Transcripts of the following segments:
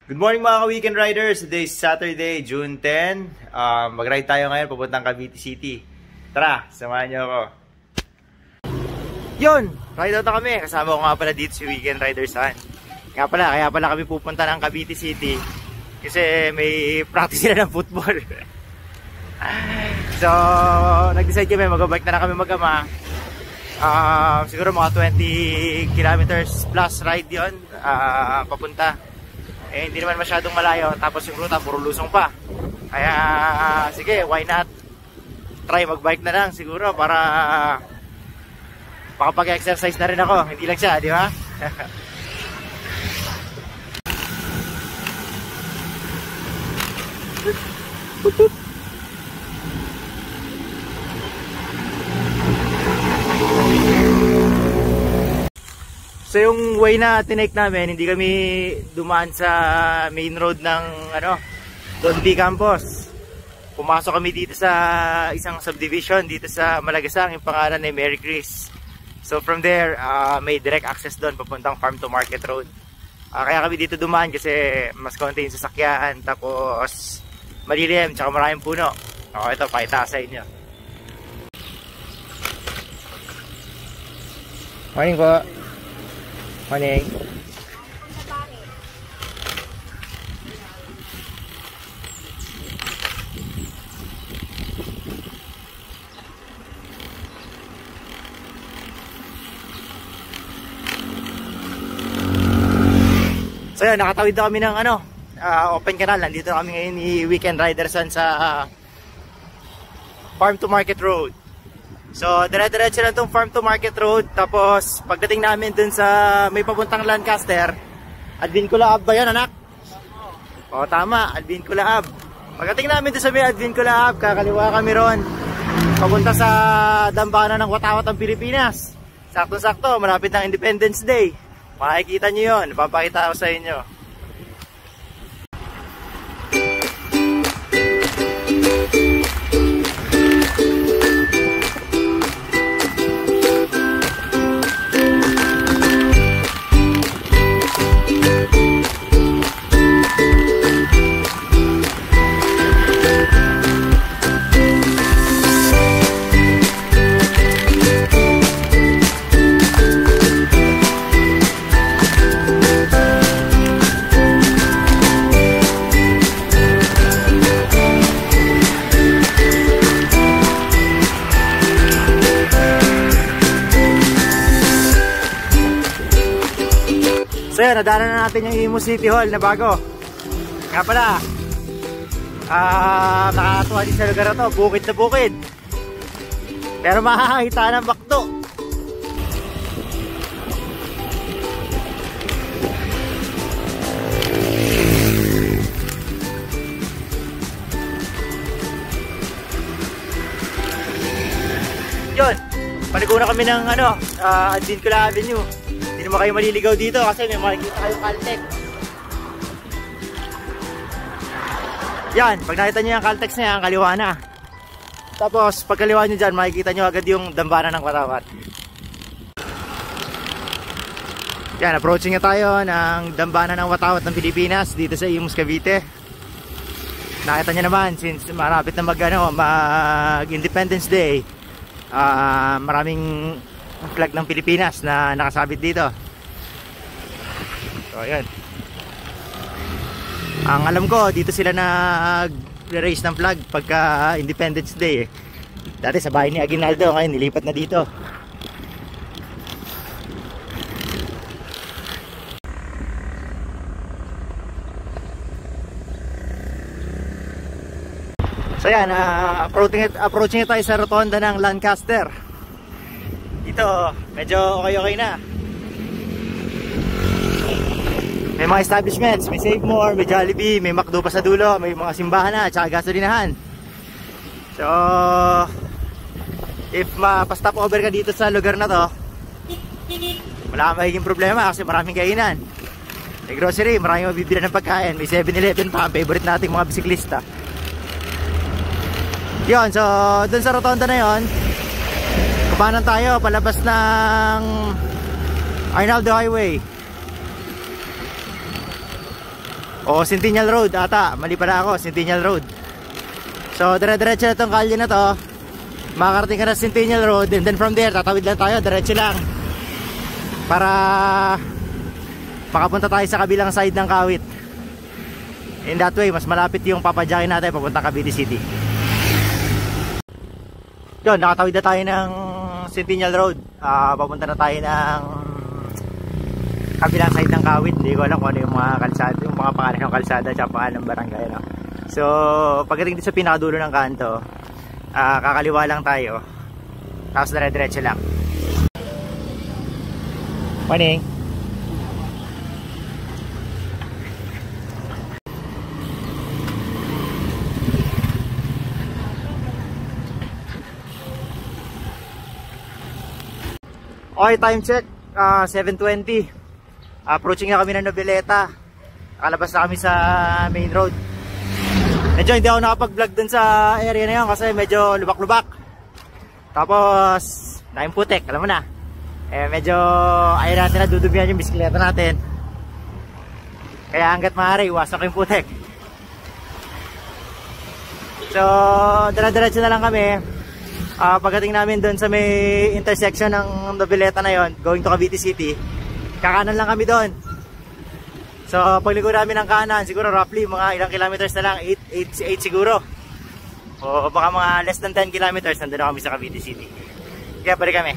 Good morning mga ka-weekend riders. Today is Saturday, June 10. Mag-ride tayo ngayon papuntang Cavite City. Tara, samahan niyo ako. Yun! Ride out na kami. Kasama ko nga pala dito si Weekend Riders Han. Kaya pala kami pupunta ng Cavite City. Kasi may practice sila ng football. So, nag-decide kami, mag-bike na lang kami mag-ama. Siguro mga 20 kilometers plus ride yun papunta. Eh, hindi naman masyadong malayo. Tapos yung ruta, puro lusong pa. Kaya, sige, why not? Try mag-bike na lang siguro para makapag-exercise na rin ako. Hindi lang siya, di ba? So yung way na tinake namin, hindi kami dumaan sa main road ng Don B Campus. Pumasok kami dito sa isang subdivision dito sa Malagasang, yung pangalan ay Mary Chris. So from there, may direct access doon papuntang Farm to Market Road. Kaya kami dito dumaan kasi mas konti yung sasakyan, tapos malilim, tsaka maraming puno. Ito, pakita sa inyo. Morning po. Morning. So yun, nakatawid na kami ng open canal. Nandito na kami ngayon ni Weekend Riders sa Farm to Market Road. So, dire-diretso lang itong Farm to Market Road. Tapos, pagdating namin dun sa may papuntang Lancaster, Alvin Colaab ba yan, anak? O, tama, Alvin Colaab. Pagdating namin dun sa may Alvin Colaab, kakaliwa kami ron. Papunta sa dambana ng Watawat ng Pilipinas. Sakto-sakto, malapit ng Independence Day. Makikita nyo yun, papakita ko sa inyo. So yun, nadaanan na natin yung Imus City Hall na bago. Nga pala, nakakatuwa din sa lugar na to, bukid na bukid. Pero makakakita ng bakto. Yun, paligo na kami ng Alvin Colaab Avenue. Hindi naman kayo maliligaw dito kasi may makikita kayong Caltex. Yan, pag nakita nyo yung Caltex na yan, kaliwa na. Tapos pag kaliwa nyo dyan, makikita nyo agad yung dambana ng Watawat. Yan, approaching na tayo ng dambana ng Watawat ng Pilipinas dito sa Imus, Cavite. Nakita nyo naman, since marapit na mag Independence Day, maraming flag ng Pilipinas na nakasabit dito. So ayan, ang alam ko dito sila nag-raise ng flag pagka Independence Day Dati sa bahay ni Aguinaldo, ngayon nilipat na dito. So yan, approaching tayo sa rotonda ng Lancaster. Dito, medyo okay na. May mga establishments, may Save More, may Jollibee, may McDo pa sa dulo, may mga simbahan na, tsaka gasolinahan. So, if pa-stop over ka dito sa lugar na to, wala kang magiging problema kasi maraming kainan. May grocery, maraming mabibili ng pagkain, may 7-Eleven pa, favorite nating mga bisiklista. Yun, so dun sa rotonda na yun, kapanan tayo palabas ng Arnaldo Highway. O Centennial Road ata, mali pala ako, Centennial Road. So dire-diretso na tong kalye na to. Makakarating ka na Centennial Road, and then from there tatawid lang tayo, diretso lang para makapunta tayo sa kabilang side ng Kawit. In that way, mas malapit yung papadyakin natin papuntang Cavite City. Yun, nakatawid na tayo ng Centennial Road. Papunta na tayo ng kabilang side ng Kawit. Hindi ko alam kung ano yung mga kalsada, yung mga pangalan ng kalsada at pangalan ng barangay, no? So pagdating dito sa pinakadulo ng kanto, kakaliwa lang tayo, tapos dire-diretso lang. Morning. Okay, time check, 7:20. Approaching na kami ng Noveleta. Nakalabas na kami sa main road. Medyo hindi ako nakapag-vlog dun sa area na yun kasi medyo lubak-lubak. Tapos naimputek, alam mo na. Medyo ayaw natin na dudubihan yung bisikleta natin. Kaya hanggat maaari, iwasan ko yung putek. So dire-diretso na lang kami. Pagdating namin doon sa may intersection ng Noveleta na yon, going to Cavite City, kakanan lang kami doon. So pagliko namin ng kanan, siguro roughly mga ilang kilometers na lang, 8 siguro, o baka mga less than 10 kilometers, nandun na kami sa Cavite City. Kaya balik kami.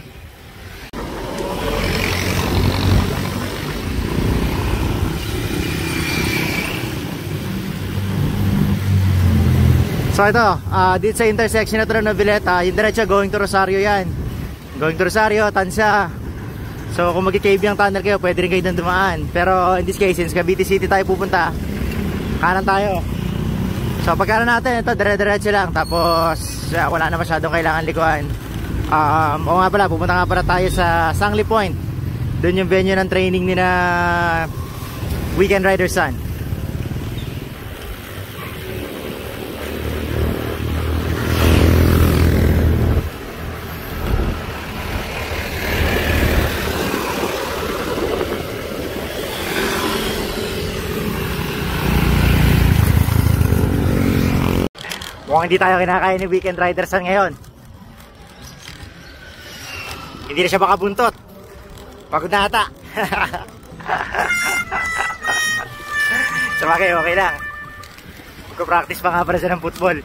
So ito, dito sa intersection na ito ng Noveleta, yung diretso going to Rosario yan. Going to Rosario, Tansya. So kung mag-cave yung tunnel kayo, pwede rin kayo doon dumaan. Pero in this case, since Cavite City tayo pupunta, kanan tayo. So pagkanan natin, ito dire-diretso lang. Tapos wala na masyadong kailangan likuan. O nga pala, pupunta nga pala tayo sa Sangli Point. Doon yung venue ng training ni na Weekend Rider Sun. Mukhang hindi tayo kinakain ni Weekend Rider Sun ngayon. Hindi na siya makabuntot. Pagod na ata. So okay lang. Magko-practice pa nga para siya ng football.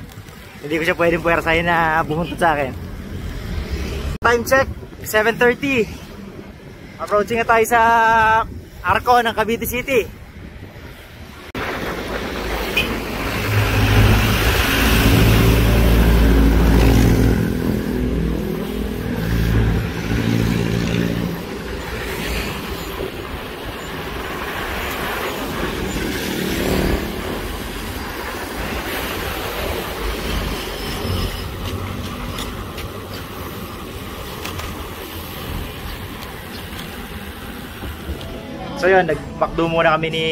Hindi ko siya pwedeng puwersahin na bumuntot sa akin. Time check, 7:30. Approaching na tayo sa Arco ng Cavite City. So yun, nagpakdo muna kami ni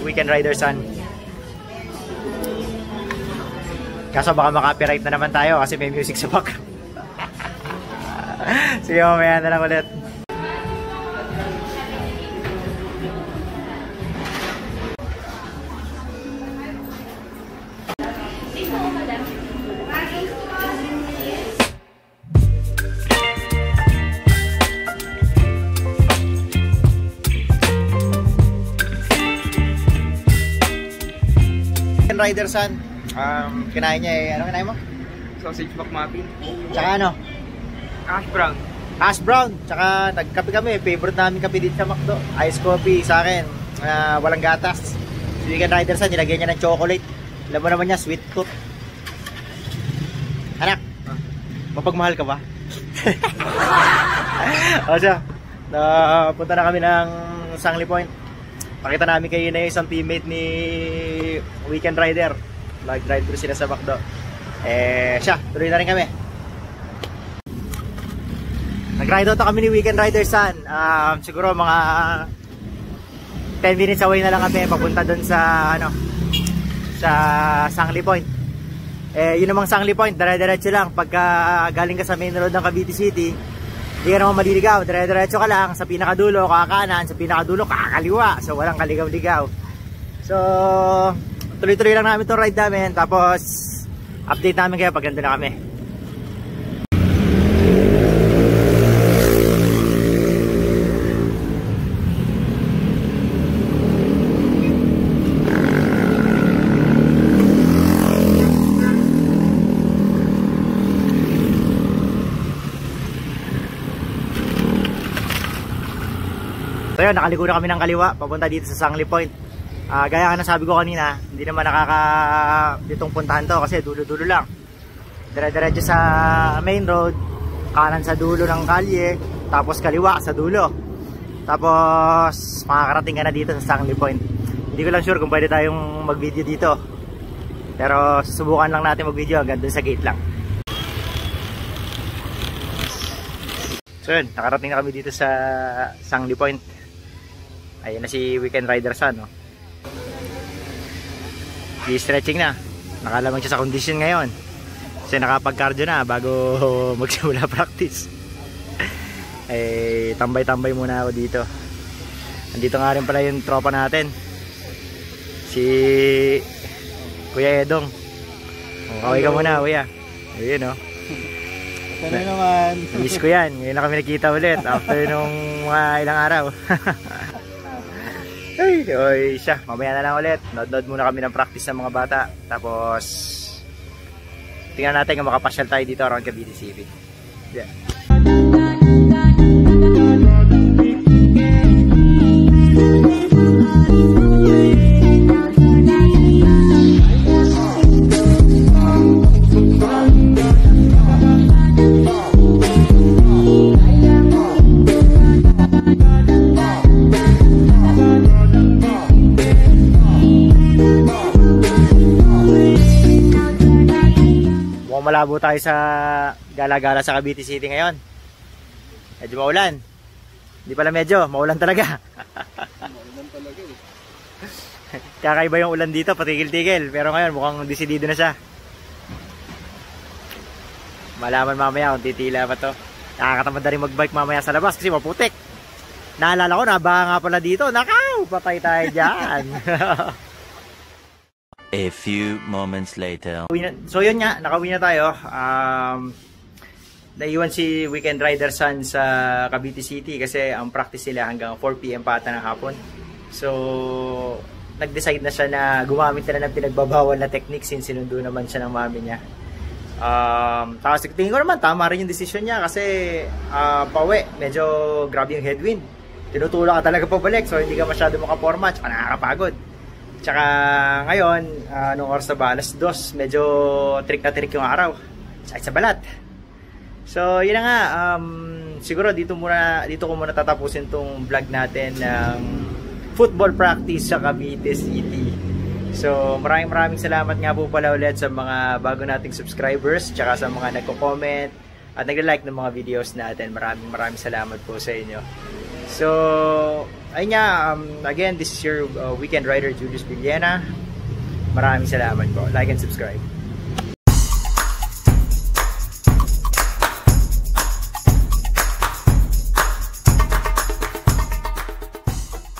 Weekend Rider Sun. Kaso baka maka-copyright na naman tayo kasi may music sa back. Sige, mamaya na lang ulit. Rider Sun, kinain niya eh, ano kinain mo? Sausage McMuffin. Tsaka ano? Ash brown. Hash brown, tsaka nagkape kami, favorite namin kape dito sa McDo, ice coffee sa akin, walang gatas. Si Weekend Rider Sun, nilagyan niya ng chocolate. Alam mo naman niya, sweet tooth. Anak, mapagmahal ka ba? O siya, punta na kami ng Sangli Point. Pakita namin kayo na isang teammate ni Weekend Rider. Nag-drive through sila sa McDo. Siya, tuloy na rin kami. Nag-ride out kami ni Weekend Rider Sun. Siguro mga 10 minutes away na lang kami papunta doon sa sa Sangli Point. Yun namang Sangli Point, dire-diretso lang. Pagka galing ka sa main road ng Cavite City, hindi ka naman maliligaw, dire-diretso ka lang sa pinakadulo, kakanan, sa pinakadulo, kakaliwa. So walang kaligaw-ligaw. So, tuloy-tuloy lang namin itong ride namin. Tapos, update namin kayo pag nandun na kami. So yun, nakaliko na kami ng kaliwa papunta dito sa Sangli Point. Gaya nga nasabi ko kanina, hindi naman ditong puntahan to kasi dulo-dulo lang. Dire-diretso sa main road, kanan sa dulo ng kalye, tapos kaliwa sa dulo. Tapos makakarating ka na dito sa Sangli Point. Hindi ko lang sure kung pwede tayong mag-video dito, pero susubukan lang natin mag-video hanggang dun sa gate lang. So yun, nakarating na kami dito sa Sangli Point. Ayun na si Weekend Rider Son, no? I-stretching na. Nakalamang siya sa condition ngayon. Kasi nakapag-cardio na bago magsimula practice. Tambay-tambay muna ako dito. Andito nga rin pala yung tropa natin. Si Kuya Edong. Kaway ka muna, kuya. Ayun, no? Ano naman? Miss ko yan. Ngayon na kami nakita ulit after nung mga ilang araw. Ay, oy, siya. Mamaya na lang ulit. Nod-nod muna kami ng practice ng mga bata. Tapos, tingnan natin kung makapasyal tayo dito around Cavite City. Yeah. Malabo tayo sa gala-gala sa Cavite City ngayon. Medyo maulan. Hindi pala medyo, maulan talaga. Maulan talaga eh. Kakaiba yung ulan dito, patigil-tigil. Pero ngayon mukhang desidido na siya. Malaman mamaya kung titila pa to. Nakakatamad na rin mag-bike mamaya sa labas kasi maputik. Naalala ko, nabaha nga pala dito. Nakaw! Patay tayo dyan. A few moments later. So yun nga, nakauwi na tayo. Naiwan si Weekend Rider Son sa Cavite City kasi ang practice nila hanggang 4 PM pa ata ng hapon. So nag-decide na siya na gumamit na ng pinagbabawal na technique since sinundo naman siya ng mami niya. Tapos tingin ko naman tama rin yung decision niya kasi pauwi, medyo grabe yung headwind. Tinutulak ka talaga pabalik so hindi ka masyado makaporma at nakakapagod. Tsaka ngayon, nung oras na ba, alas 2, medyo trick na trick yung araw. Sakit sa balat. So, yun na nga. Siguro dito ko muna tatapusin tong vlog natin ng football practice sa Cavite City. So, maraming salamat nga po pala ulit sa mga bago nating subscribers, tsaka sa mga nagko-comment at nagla-like ng mga videos natin. Maraming salamat po sa inyo. So, ayun nga, again, this is your Weekend Rider Julius Villena. Maraming salamat po. Like and subscribe.